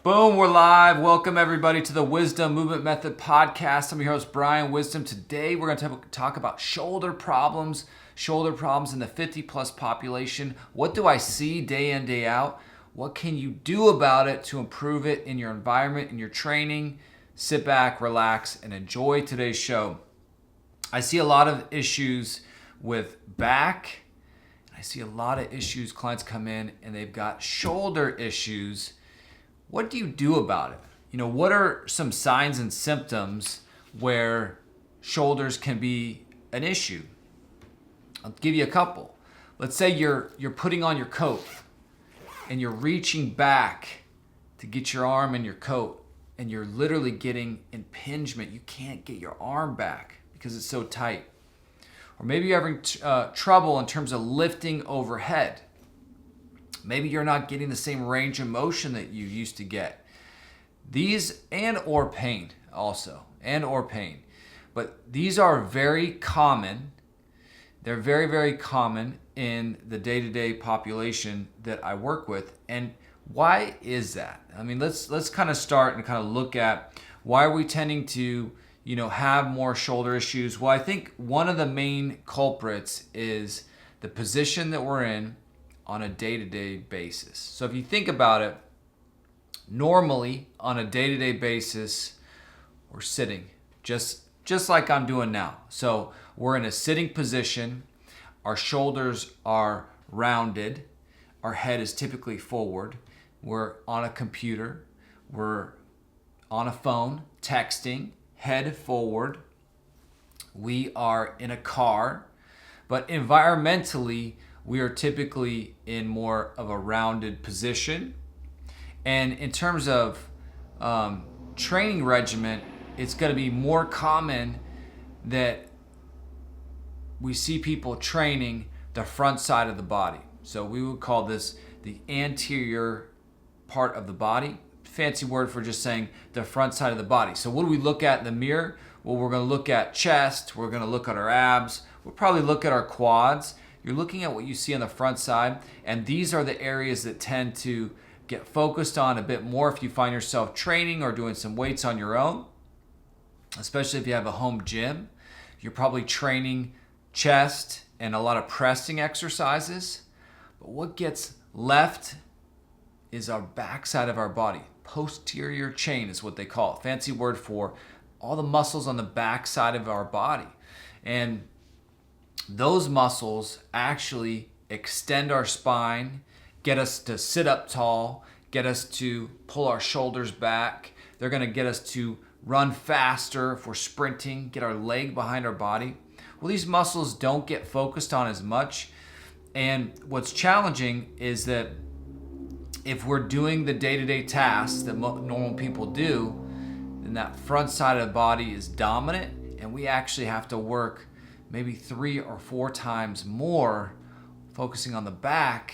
Boom, we're live. Welcome everybody to the Wisdom Movement Method Podcast. I'm your host, Bryan Wisdom. Today we're going to talk about shoulder problems in the 50 plus population. What do I see day in, day out? What can you do about it to improve it in your environment, in your training? Sit back, relax, and enjoy today's show. I see a lot of issues with back. I see a lot of issues. Clients come in and they've got shoulder issues. What do you do about it? What are some signs and symptoms where shoulders can be an issue? I'll give you a couple. Let's say you're putting on your coat and you're reaching back to get your arm in your coat and you're literally getting impingement. You can't get your arm back because it's so tight. Or maybe you're having trouble in terms of lifting overhead. Maybe you're not getting the same range of motion that you used to get. These or pain also, or pain. But these are very common. They're very, very common in the day-to-day population that I work with. And why is that? I mean, let's kind of start and kind of look at why are we tending to, have more shoulder issues? Well, I think one of the main culprits is the position that we're in on a day-to-day basis. So if you think about it, normally on a day-to-day basis, we're sitting just like I'm doing now. So we're in a sitting position. Our shoulders are rounded. Our head is typically forward. We're on a computer. We're on a phone, texting, head forward. We are in a car. But environmentally, we are typically in more of a rounded position. And in terms of training regimen, it's going to be more common that we see people training the front side of the body. So we would call this the anterior part of the body. Fancy word for just saying the front side of the body. So what do we look at in the mirror? Well, we're going to look at chest. We're going to look at our abs. We'll probably look at our quads. You're looking at what you see on the front side, and these are the areas that tend to get focused on a bit more if you find yourself training or doing some weights on your own, especially if you have a home gym. You're probably training chest and a lot of pressing exercises, but what gets left is our backside of our body. Posterior chain is what they call it. Fancy word for all the muscles on the backside of our body. And those muscles actually extend our spine, get us to sit up tall, get us to pull our shoulders back. They're going to get us to run faster if we're sprinting, get our leg behind our body. Well, these muscles don't get focused on as much. And what's challenging is that if we're doing the day-to-day tasks that normal people do, then that front side of the body is dominant, and we actually have to work maybe 3 or 4 times more focusing on the back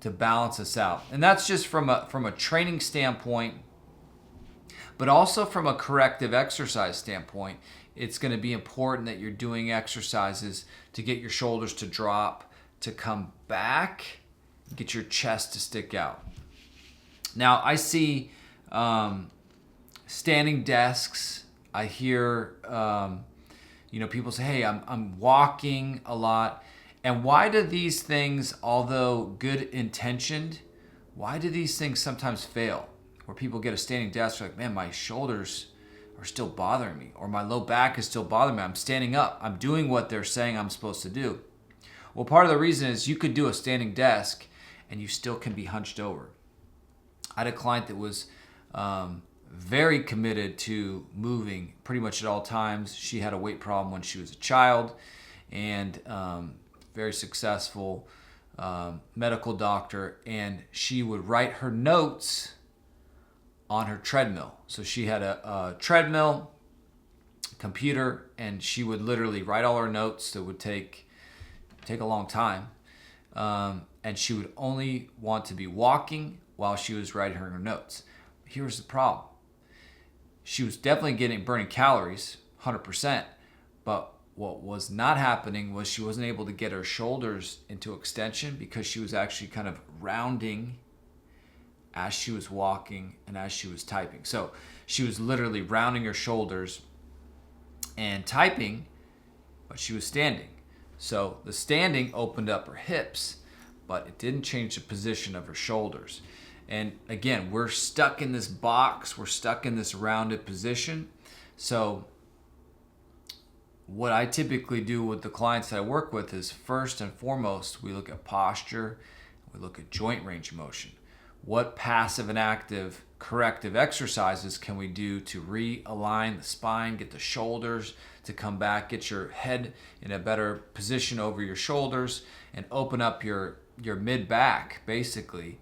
to balance us out. And that's just from a training standpoint, but also from a corrective exercise standpoint. It's going to be important that you're doing exercises to get your shoulders to drop, to come back, get your chest to stick out. Now, I see standing desks. I hear people say, hey, I'm walking a lot. And why do these things, although good intentioned, why do these things sometimes fail? Where people get a standing desk, like, man, my shoulders are still bothering me, or my low back is still bothering me. I'm standing up. I'm doing what they're saying I'm supposed to do. Well, part of the reason is you could do a standing desk and you still can be hunched over. I had a client that was very committed to moving pretty much at all times. She had a weight problem when she was a child, and very successful medical doctor, and she would write her notes on her treadmill. So she had a treadmill, computer, and she would literally write all her notes that would take a long time, and she would only want to be walking while she was writing her notes. Here's the problem. She was definitely burning calories, 100%, but what was not happening was she wasn't able to get her shoulders into extension because she was actually kind of rounding as she was walking and as she was typing. So she was literally rounding her shoulders and typing, but she was standing. So the standing opened up her hips, but it didn't change the position of her shoulders. And again, we're stuck in this box, we're stuck in this rounded position. So what I typically do with the clients that I work with is, first and foremost, we look at posture, we look at joint range of motion. What passive and active corrective exercises can we do to realign the spine, get the shoulders to come back, get your head in a better position over your shoulders, and open up your mid-back, basically.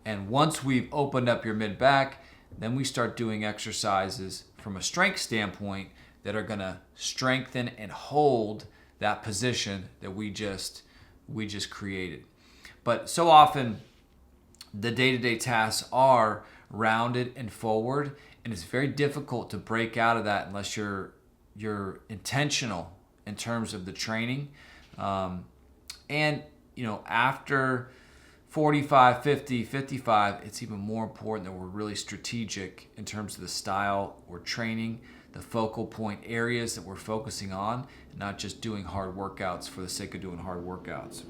And once we've opened up your mid-back, then we start doing exercises from a strength standpoint that are going to strengthen and hold that position that we just created. But so often the day-to-day tasks are rounded and forward, and it's very difficult to break out of that unless you're intentional in terms of the training. And after 45, 50, 55, it's even more important that we're really strategic in terms of the style we're training, the focal point areas that we're focusing on, and not just doing hard workouts for the sake of doing hard workouts.